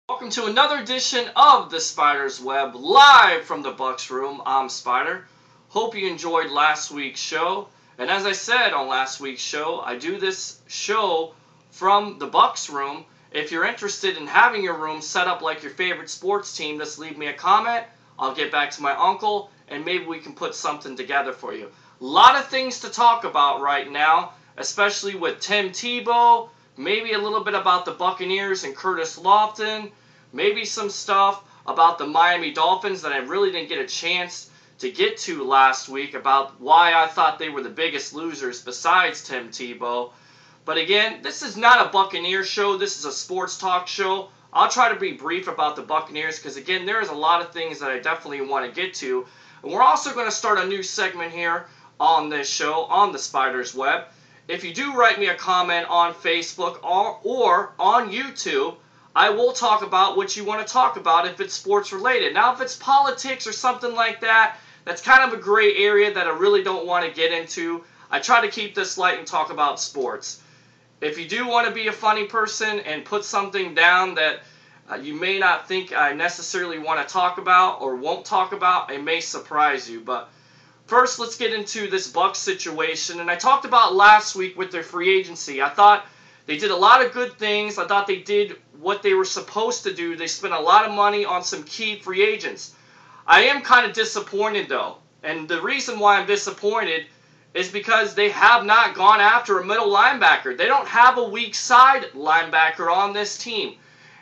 Welcome to another edition of the Spyder's Web, live from the Bucs room. I'm Spyder. Hope you enjoyed last week's show. And as I said on last week's show, I do this show from the Bucs room. If you're interested in having your room set up like your favorite sports team, just leave me a comment. I'll get back to my uncle, and maybe we can put something together for you. A lot of things to talk about right now, especially with Tim Tebow. Maybe a little bit about the Buccaneers and Curtis Lofton. Maybe some stuff about the Miami Dolphins that I really didn't get a chance to get to last week about why I thought they were the biggest losers besides Tim Tebow. But again, this is not a Buccaneers show. This is a sports talk show. I'll try to be brief about the Buccaneers because, again, there's a lot of things that I definitely want to get to. And we're also going to start a new segment here on this show, on the Spyder's Web. If you do write me a comment on Facebook or on YouTube, I will talk about what you want to talk about if it's sports related. Now, if it's politics or something like that, that's kind of a gray area that I really don't want to get into. I try to keep this light and talk about sports. If you do want to be a funny person and put something down that you may not think I necessarily want to talk about or won't talk about, it may surprise you. But first, let's get into this Bucs situation. And I talked about last week with their free agency. I thought they did a lot of good things. I thought they did what they were supposed to do. They spent a lot of money on some key free agents. I am kind of disappointed, though. And the reason why I'm disappointed is because they have not gone after a middle linebacker. They don't have a weak side linebacker on this team.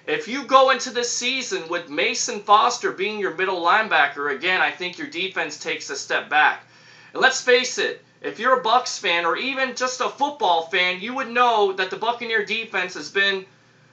If you go into this season with Mason Foster being your middle linebacker, again, I think your defense takes a step back. And let's face it, if you're a Bucs fan or even just a football fan, you would know that the Buccaneer defense has been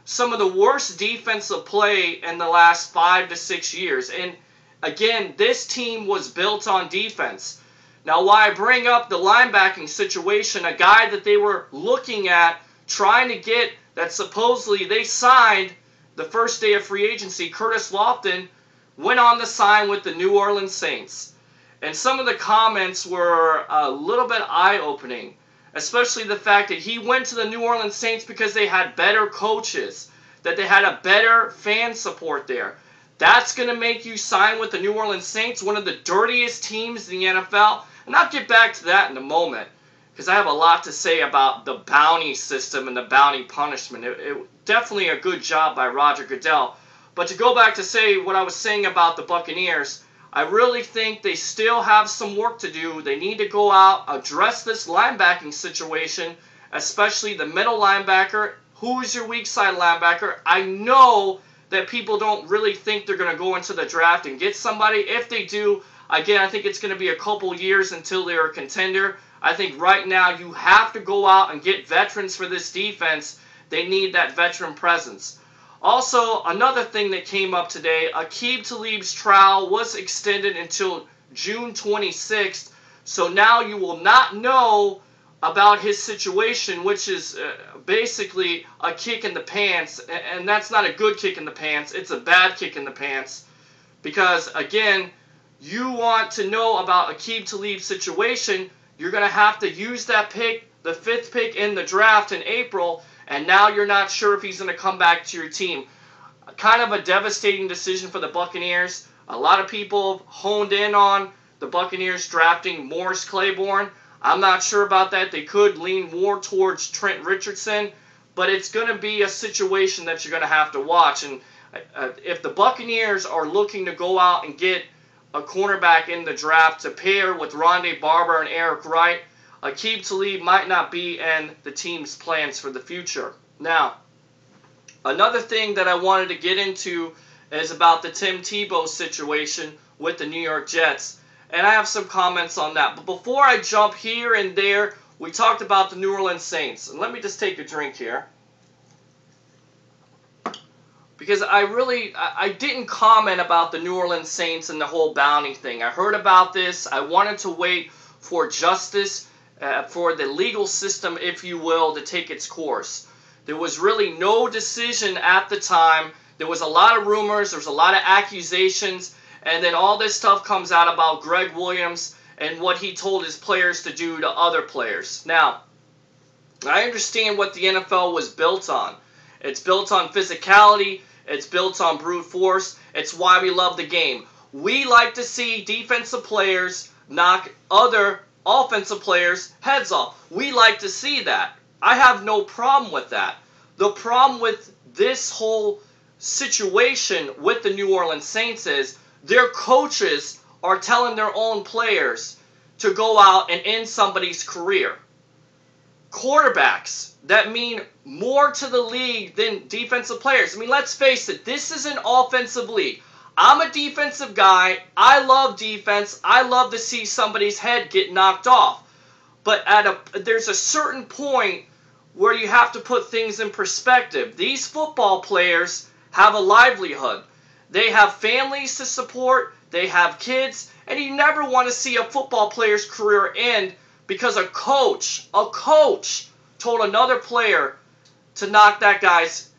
some of the worst defensive play in the last 5 to 6 years. And again, this team was built on defense. Now, why I bring up the linebacking situation, a guy that they were looking at, trying to get, that supposedly they signed the first day of free agency, Curtis Lofton, went on to sign with the New Orleans Saints. And some of the comments were a little bit eye-opening, especially the fact that he went to the New Orleans Saints because they had better coaches, that they had a better fan support there. That's going to make you sign with the New Orleans Saints, one of the dirtiest teams in the NFL. And I'll get back to that in a moment, because I have a lot to say about the bounty system and the bounty punishment. It definitely a good job by Roger Goodell. But to go back to say what I was saying about the Buccaneers, I really think they still have some work to do. They need to go out, address this linebacking situation, especially the middle linebacker. Who is your weak side linebacker? I know that people don't really think they're going to go into the draft and get somebody. If they do, again, I think it's going to be a couple years until they're a contender. I think right now you have to go out and get veterans for this defense. They need that veteran presence. Also, another thing that came up today, Aqib Talib's trial was extended until June 26th. So now you will not know about his situation, which is basically a kick in the pants. And that's not a good kick in the pants. It's a bad kick in the pants. Because, again, you want to know about Aqib Talib's situation, you're going to have to use that pick, the 5th pick in the draft in April, and now you're not sure if he's going to come back to your team. Kind of a devastating decision for the Buccaneers. A lot of people have honed in on the Buccaneers drafting Morris Claiborne. I'm not sure about that. They could lean more towards Trent Richardson, but it's going to be a situation that you're going to have to watch. And if the Buccaneers are looking to go out and get a cornerback in the draft to pair with Rondé Barber and Eric Wright, Aqib Talib might not be in the team's plans for the future. Now, another thing that I wanted to get into is about the Tim Tebow situation with the New York Jets. And I have some comments on that. But before I jump here and there, we talked about the New Orleans Saints. And let me just take a drink here. Because I didn't comment about the New Orleans Saints and the whole bounty thing. I heard about this. I wanted to wait for justice, for the legal system, if you will, to take its course. There was really no decision at the time. There was a lot of rumors. There was a lot of accusations. And then all this stuff comes out about Greg Williams and what he told his players to do to other players. Now, I understand what the NFL was built on. It's built on physicality. It's built on brute force. It's why we love the game. We like to see defensive players knock other offensive players' heads off. We like to see that. I have no problem with that. The problem with this whole situation with the New Orleans Saints is their coaches are telling their own players to go out and end somebody's career. Quarterbacks that mean more to the league than defensive players. I mean, let's face it, this is an offensive league. I'm a defensive guy. I love defense. I love to see somebody's head get knocked off. But there's a certain point where you have to put things in perspective. These football players have a livelihood. They have families to support. They have kids. And you never want to see a football player's career end because a coach told another player to knock that guy's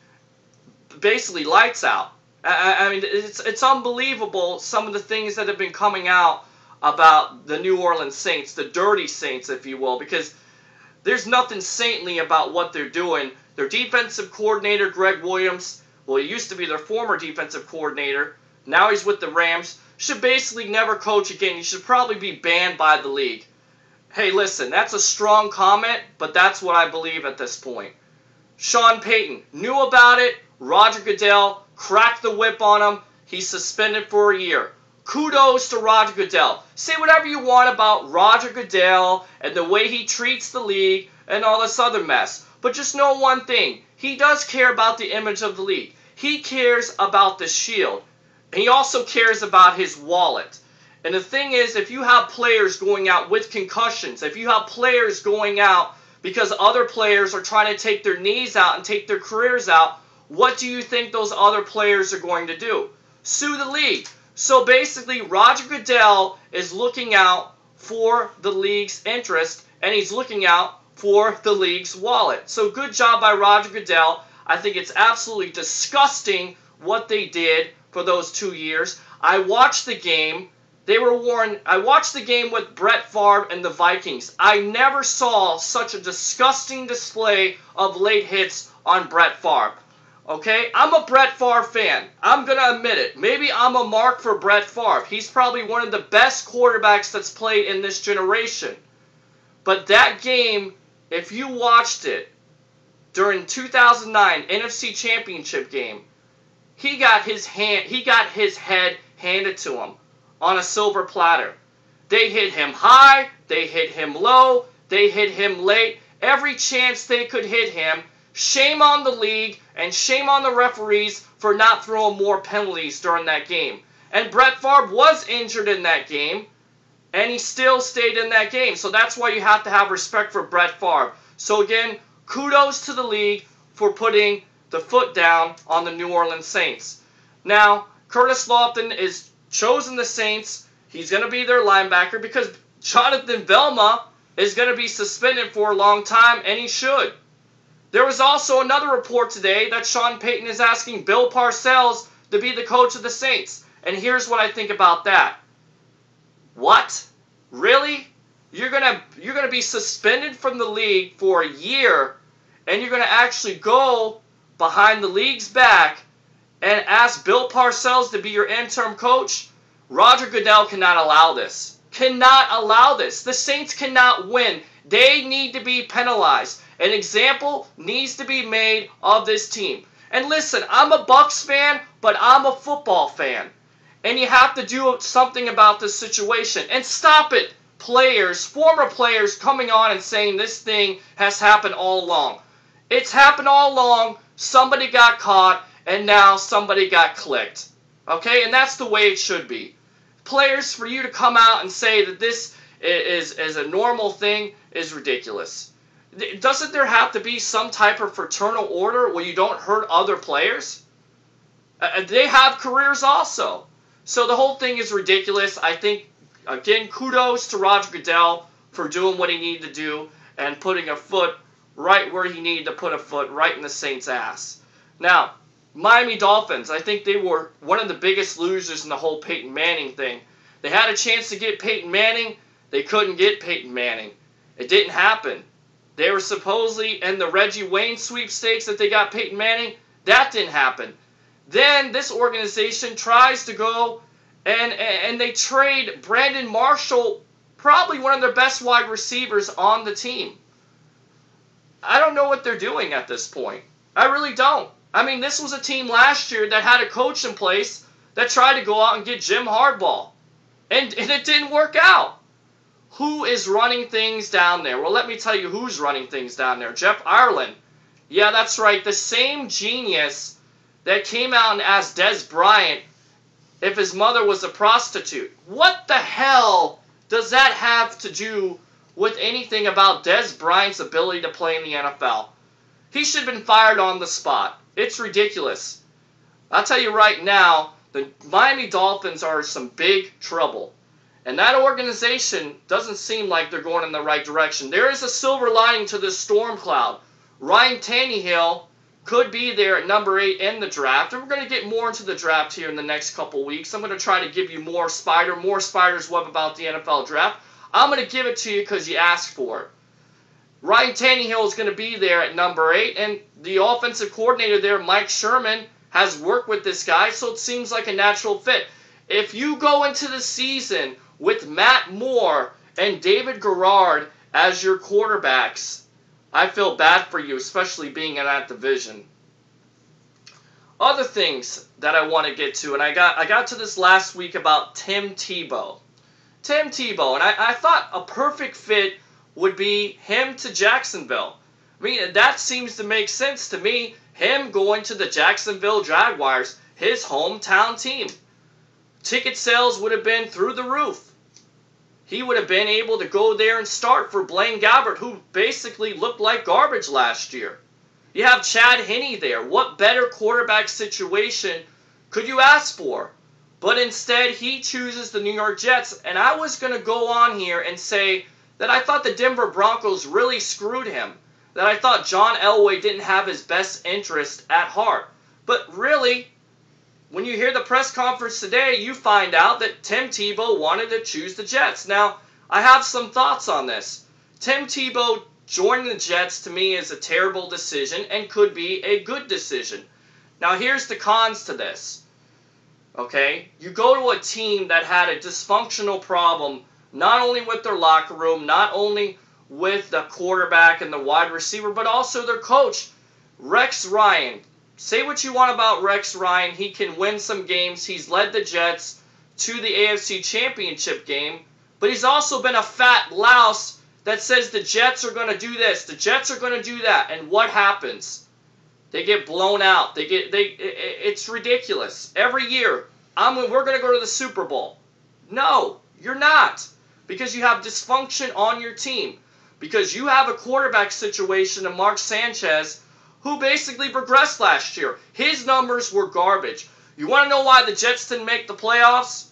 basically lights out. I mean, it's unbelievable some of the things that have been coming out about the New Orleans Saints, the dirty Saints, if you will, because there's nothing saintly about what they're doing. Their defensive coordinator, Greg Williams, well, he used to be their former defensive coordinator. Now he's with the Rams. Should basically never coach again. He should probably be banned by the league. Hey, listen, that's a strong comment, but that's what I believe at this point. Sean Payton knew about it. Roger Goodell cracked the whip on him. He's suspended for a year. Kudos to Roger Goodell. Say whatever you want about Roger Goodell and the way he treats the league and all this other mess. But just know one thing. He does care about the image of the league. He cares about the shield. He also cares about his wallet. And the thing is, if you have players going out with concussions, if you have players going out because other players are trying to take their knees out and take their careers out, what do you think those other players are going to do? Sue the league. So basically, Roger Goodell is looking out for the league's interest, and he's looking out for the league's wallet. So good job by Roger Goodell. I think it's absolutely disgusting what they did for those 2 years. I watched the game. They were warned. I watched the game with Brett Favre and the Vikings. I never saw such a disgusting display of late hits on Brett Favre. Okay? I'm a Brett Favre fan. I'm going to admit it. Maybe I'm a mark for Brett Favre. He's probably one of the best quarterbacks that's played in this generation. But that game, if you watched it during 2009 NFC Championship game, he got his head handed to him on a silver platter. They hit him high, they hit him low, they hit him late. Every chance they could hit him. Shame on the league and shame on the referees for not throwing more penalties during that game. And Brett Favre was injured in that game, and he still stayed in that game. So that's why you have to have respect for Brett Favre. So again, kudos to the league for putting the foot down on the New Orleans Saints. Now, Curtis Lofton is chosen the Saints. He's going to be their linebacker because Jonathan Velma is going to be suspended for a long time, and he should. There was also another report today that Sean Payton is asking Bill Parcells to be the coach of the Saints. And here's what I think about that. What? Really? You're gonna be suspended from the league for a year, and you're going to actually go behind the league's back and ask Bill Parcells to be your interim coach? Roger Goodell cannot allow this. Cannot allow this. The Saints cannot win. They need to be penalized. An example needs to be made of this team. And listen, I'm a Bucs fan, but I'm a football fan. And you have to do something about this situation. And stop it, players, former players coming on and saying this thing has happened all along. It's happened all along. Somebody got caught, and now somebody got clicked. Okay? And that's the way it should be. Players, for you to come out and say that this is a normal thing is ridiculous. Doesn't there have to be some type of fraternal order where you don't hurt other players? They have careers also. So the whole thing is ridiculous. I think, again, kudos to Roger Goodell for doing what he needed to do and putting a foot right where he needed to put a foot, right in the Saints' ass. Now, Miami Dolphins, I think they were one of the biggest losers in the whole Peyton Manning thing. They had a chance to get Peyton Manning. They couldn't get Peyton Manning. It didn't happen. They were supposedly in the Reggie Wayne sweepstakes that they got Peyton Manning. That didn't happen. Then this organization tries to go and they trade Brandon Marshall, probably one of their best wide receivers on the team. I don't know what they're doing at this point. I really don't. I mean, this was a team last year that had a coach in place that tried to go out and get Jim Harbaugh. And it didn't work out. Who is running things down there? Well, let me tell you who's running things down there. Jeff Ireland. Yeah, that's right. The same genius that came out and asked Des Bryant if his mother was a prostitute. What the hell does that have to do with anything about Des Bryant's ability to play in the NFL? He should have been fired on the spot. It's ridiculous. I'll tell you right now, the Miami Dolphins are in some big trouble. And that organization doesn't seem like they're going in the right direction. There is a silver lining to this storm cloud. Ryan Tannehill could be there at number 8 in the draft. And we're going to get more into the draft here in the next couple weeks. I'm going to try to give you more Spyder's Web about the NFL draft. I'm going to give it to you because you asked for it. Ryan Tannehill is going to be there at number 8. And the offensive coordinator there, Mike Sherman, has worked with this guy. So it seems like a natural fit. If you go into the season with Matt Moore and David Garrard as your quarterbacks, I feel bad for you, especially being in that division. Other things that I want to get to, and I got to this last week about Tim Tebow. Tim Tebow, and I thought a perfect fit would be him to Jacksonville. I mean, that seems to make sense to me, him going to the Jacksonville Jaguars, his hometown team. Ticket sales would have been through the roof. He would have been able to go there and start for Blaine Gabbert, who basically looked like garbage last year. You have Chad Henne there. What better quarterback situation could you ask for? But instead, he chooses the New York Jets. And I was going to go on here and say that I thought the Denver Broncos really screwed him. That I thought John Elway didn't have his best interest at heart. But really, when you hear the press conference today, you find out that Tim Tebow wanted to choose the Jets. Now, I have some thoughts on this. Tim Tebow joining the Jets, to me, is a terrible decision and could be a good decision. Now, here's the cons to this. Okay? You go to a team that had a dysfunctional problem, not only with their locker room, not only with the quarterback and the wide receiver, but also their coach, Rex Ryan. Say what you want about Rex Ryan. He can win some games. He's led the Jets to the AFC Championship game. But he's also been a fat louse that says the Jets are going to do this. The Jets are going to do that. And what happens? They get blown out. It's ridiculous. Every year, we're going to go to the Super Bowl. No, you're not. Because you have dysfunction on your team. Because you have a quarterback situation of Mark Sanchez, who basically regressed last year. His numbers were garbage. You want to know why the Jets didn't make the playoffs?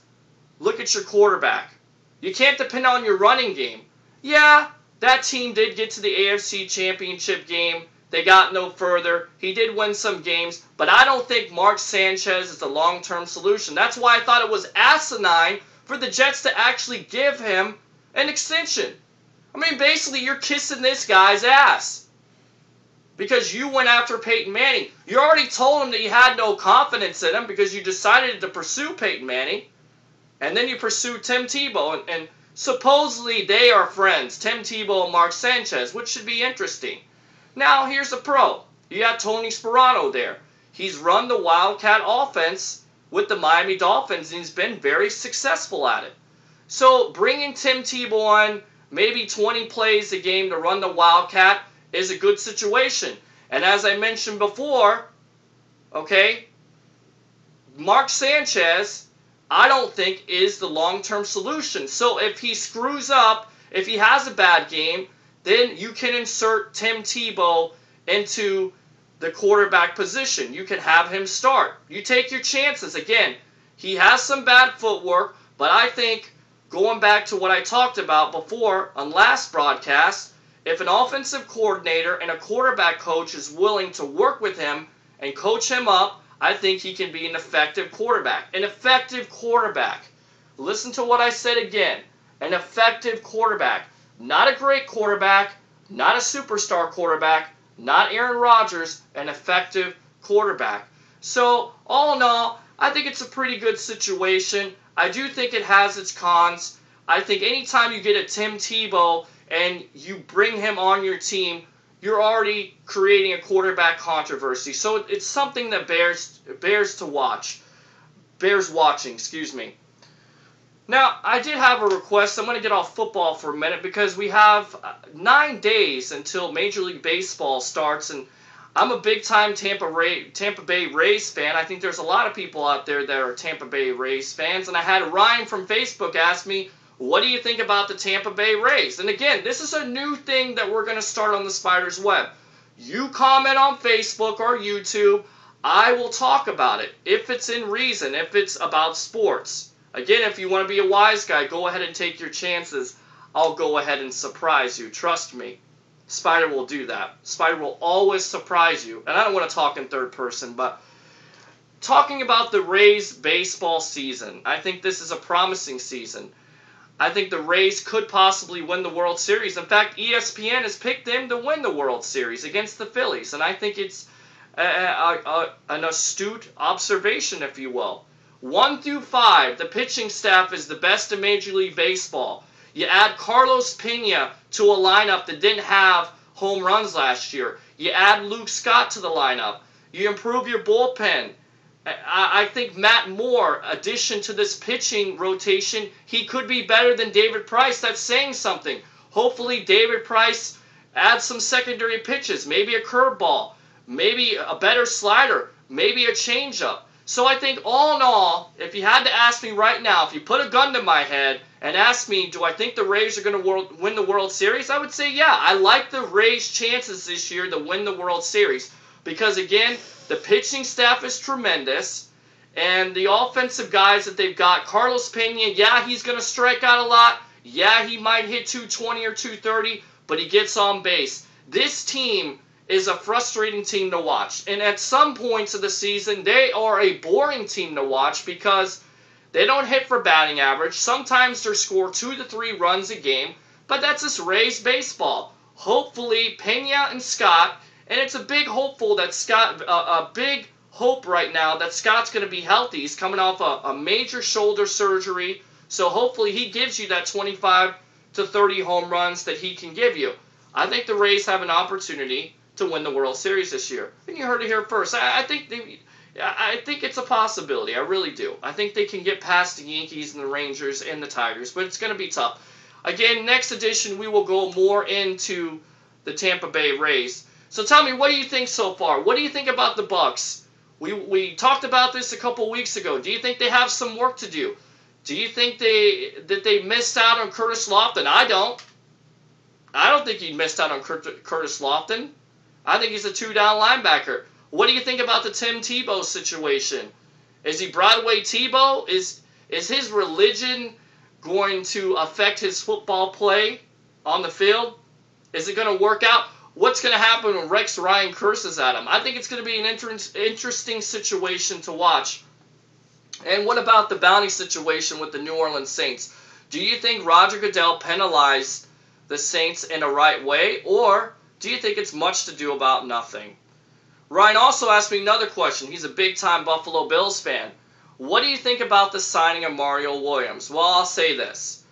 Look at your quarterback. You can't depend on your running game. Yeah, that team did get to the AFC Championship game. They got no further. He did win some games, but I don't think Mark Sanchez is the long-term solution. That's why I thought it was asinine for the Jets to actually give him an extension. I mean, basically, you're kissing this guy's ass. Because you went after Peyton Manning. You already told him that you had no confidence in him because you decided to pursue Peyton Manning. And then you pursued Tim Tebow. And supposedly they are friends, Tim Tebow and Mark Sanchez, which should be interesting. Now, here's a pro. You got Tony Sparano there. He's run the Wildcat offense with the Miami Dolphins, and he's been very successful at it. So bringing Tim Tebow on, maybe 20 plays a game to run the Wildcat, is a good situation. And as I mentioned before, okay, Mark Sanchez, I don't think is the long-term solution. So if he screws up, if he has a bad game, then you can insert Tim Tebow into the quarterback position. You can have him start. You take your chances. Again, he has some bad footwork, but I think going back to what I talked about before on last broadcast, if an offensive coordinator and a quarterback coach is willing to work with him and coach him up, I think he can be an effective quarterback. An effective quarterback. Listen to what I said again. An effective quarterback. Not a great quarterback, not a superstar quarterback, not Aaron Rodgers, an effective quarterback. So, all in all, I think it's a pretty good situation. I do think it has its cons. I think anytime you get a Tim Tebow and you bring him on your team, you're already creating a quarterback controversy. So it's something that bears to watch. Bears watching, excuse me. Now, I did have a request. I'm going to get off football for a minute because we have 9 days until Major League Baseball starts, and I'm a big-time Tampa Bay Rays fan. I think there's a lot of people out there that are Tampa Bay Rays fans, and I had Ryan from Facebook ask me, what do you think about the Tampa Bay Rays? And again, this is a new thing that we're going to start on the Spyder's Web. You comment on Facebook or YouTube, I will talk about it, if it's in reason, if it's about sports. Again, if you want to be a wise guy, go ahead and take your chances. I'll go ahead and surprise you. Trust me. Spyder will do that. Spyder will always surprise you. And I don't want to talk in third person, but talking about the Rays baseball season, I think this is a promising season. I think the Rays could possibly win the World Series. In fact, ESPN has picked them to win the World Series against the Phillies. And I think it's an astute observation, if you will. 1 through 5, the pitching staff is the best in Major League Baseball. You add Carlos Pena to a lineup that didn't have home runs last year. You add Luke Scott to the lineup. You improve your bullpen. I think Matt Moore, addition to this pitching rotation, he could be better than David Price. That's saying something. Hopefully David Price adds some secondary pitches, maybe a curveball, maybe a better slider, maybe a changeup. So I think all in all, if you had to ask me right now, if you put a gun to my head and ask me, do I think the Rays are going to win the World Series? I would say, yeah, I like the Rays' chances this year to win the World Series. Because, again, the pitching staff is tremendous. And the offensive guys that they've got, Carlos Pena, yeah, he's going to strike out a lot. Yeah, he might hit 220 or 230, but he gets on base. This team is a frustrating team to watch. And at some points of the season, they are a boring team to watch because they don't hit for batting average. Sometimes they score 2 to 3 runs a game, but that's just Rays baseball. Hopefully, Pena and Scott, and it's a big hopeful that Scott, a big hope right now that Scott's going to be healthy. He's coming off a major shoulder surgery, so hopefully he gives you that 25 to 30 home runs that he can give you. I think the Rays have an opportunity to win the World Series this year. And you heard it here first. I think it's a possibility. I really do. I think they can get past the Yankees and the Rangers and the Tigers, but it's going to be tough. Again, next edition we will go more into the Tampa Bay Rays. So tell me, what do you think so far? What do you think about the Bucs? We talked about this a couple weeks ago. Do you think they have some work to do? Do you think that they missed out on Curtis Lofton? I don't. I don't think he missed out on Curtis Lofton. I think he's a 2-down linebacker. What do you think about the Tim Tebow situation? Is he Broadway Tebow? Is his religion going to affect his football play on the field? Is it going to work out? What's going to happen when Rex Ryan curses at him? I think it's going to be an interesting situation to watch. And what about the bounty situation with the New Orleans Saints? Do you think Roger Goodell penalized the Saints in a right way, or do you think it's much to do about nothing? Ryan also asked me another question. He's a big-time Buffalo Bills fan. What do you think about the signing of Mario Williams? Well, I'll say this.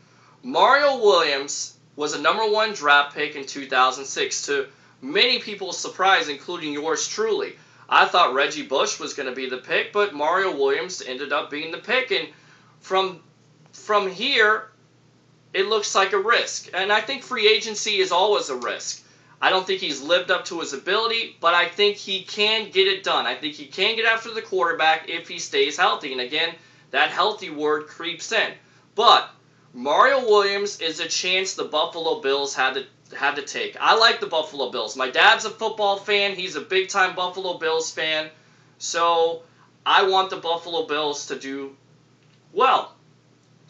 Mario Williams was a #1 draft pick in 2006, to many people's surprise, including yours truly. I thought Reggie Bush was going to be the pick, but Mario Williams ended up being the pick. And from here, it looks like a risk. And I think free agency is always a risk. I don't think he's lived up to his ability, but I think he can get it done. I think he can get after the quarterback if he stays healthy. And again, that healthy word creeps in. But Mario Williams is a chance the Buffalo Bills had to take. I like the Buffalo Bills. My dad's a football fan. He's a big-time Buffalo Bills fan. So I want the Buffalo Bills to do well.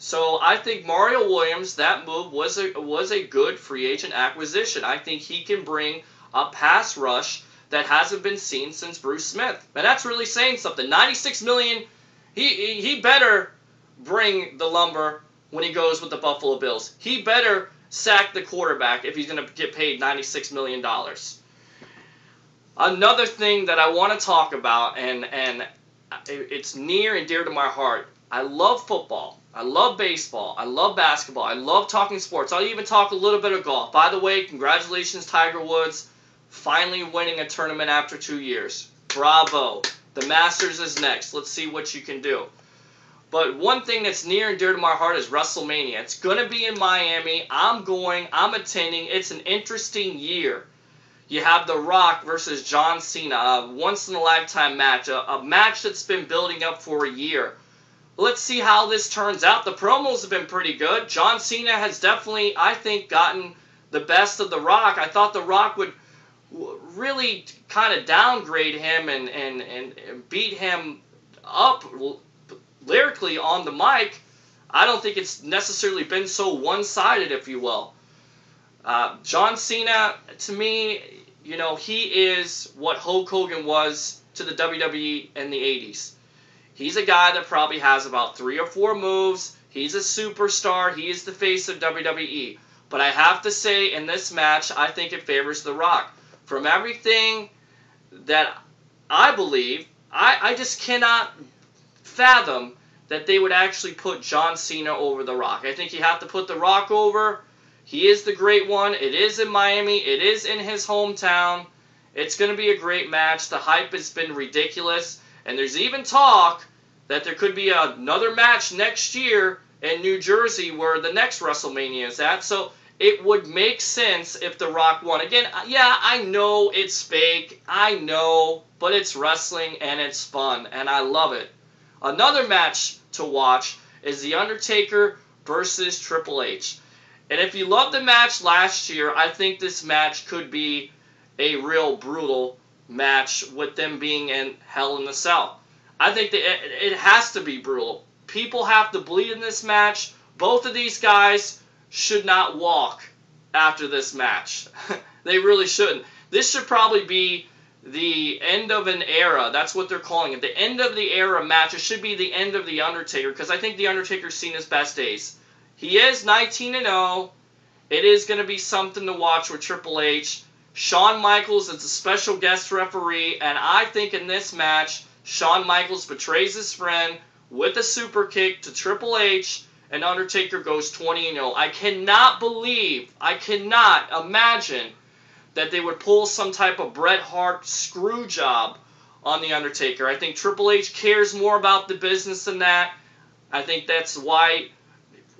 So I think Mario Williams, that move was a good free agent acquisition. I think he can bring a pass rush that hasn't been seen since Bruce Smith. And that's really saying something. $96 million, he better bring the lumber when he goes with the Buffalo Bills. He better sack the quarterback if he's going to get paid $96 million. Another thing that I want to talk about, and it's near and dear to my heart. I love football. I love baseball. I love basketball. I love talking sports. I'll even talk a little bit of golf. By the way, congratulations, Tiger Woods, finally winning a tournament after 2 years. Bravo. The Masters is next. Let's see what you can do. But one thing that's near and dear to my heart is WrestleMania. It's going to be in Miami. I'm going. I'm attending. It's an interesting year. You have The Rock versus John Cena, a once-in-a-lifetime match, a match that's been building up for a year. Let's see how this turns out. The promos have been pretty good. John Cena has definitely, I think, gotten the best of The Rock. I thought The Rock would really kind of downgrade him and beat him up lyrically on the mic. I don't think it's necessarily been so one-sided, if you will. John Cena, to me, you know, he is what Hulk Hogan was to the WWE in the 80s. He's a guy that probably has about 3 or 4 moves. He's a superstar. He is the face of WWE. But I have to say, in this match, I think it favors The Rock. From everything that I believe, I just cannot fathom that they would actually put John Cena over The Rock. I think you have to put The Rock over. He is the great one. It is in Miami. It is in his hometown. It's going to be a great match. The hype has been ridiculous. And there's even talk that there could be another match next year in New Jersey where the next WrestleMania is at. So it would make sense if The Rock won. Again, yeah, I know it's fake. I know. But it's wrestling and it's fun. And I love it. Another match to watch is The Undertaker versus Triple H. And if you loved the match last year, I think this match could be a real brutal match with them being in Hell in the Cell. I think that it has to be brutal. People have to bleed in this match. Both of these guys should not walk after this match. They really shouldn't. This should probably be the end of an era. That's what they're calling it. The end of the era match. It should be the end of The Undertaker, because I think The Undertaker's seen his best days. He is 19-0. It is going to be something to watch with Triple H. Shawn Michaels is a special guest referee, and I think in this match, Shawn Michaels betrays his friend with a super kick to Triple H, and Undertaker goes 20-0. I cannot imagine that they would pull some type of Bret Hart screw job on The Undertaker. I think Triple H cares more about the business than that. I think that's why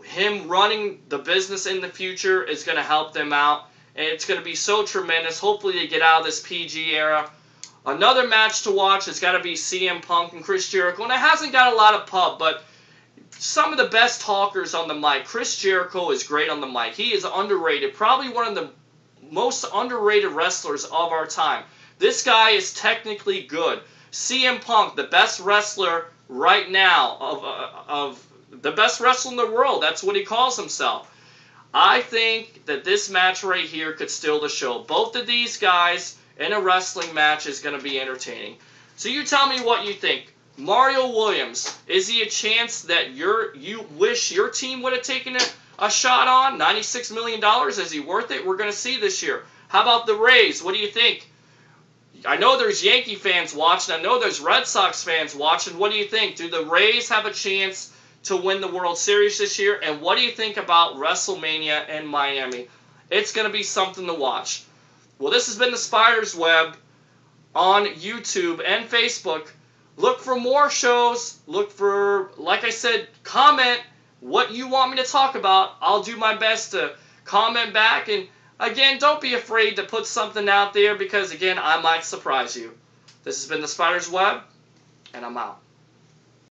him running the business in the future is going to help them out. And it's going to be so tremendous. Hopefully they get out of this PG era. Another match to watch has got to be CM Punk and Chris Jericho. And it hasn't got a lot of pub, but some of the best talkers on the mic. Chris Jericho is great on the mic. He is underrated. Probably one of the most underrated wrestlers of our time. This guy is technically good. CM Punk, the best wrestler right now of the best wrestler in the world. That's what he calls himself. I think that this match right here could steal the show. Both of these guys in a wrestling match is going to be entertaining. So you tell me what you think. Mario Williams, is he a chance that you wish your team would have taken a shot on? $96 million, is he worth it? We're going to see this year. How about the Rays? What do you think? I know there's Yankee fans watching. I know there's Red Sox fans watching. What do you think? Do the Rays have a chance to win the World Series this year? And what do you think about WrestleMania in Miami? It's going to be something to watch. Well, this has been the Spyder's Web on YouTube and Facebook. Look for more shows. Look for, like I said, comment what you want me to talk about. I'll do my best to comment back. And again, don't be afraid to put something out there because, again, I might surprise you. This has been the Spyder's Web, and I'm out.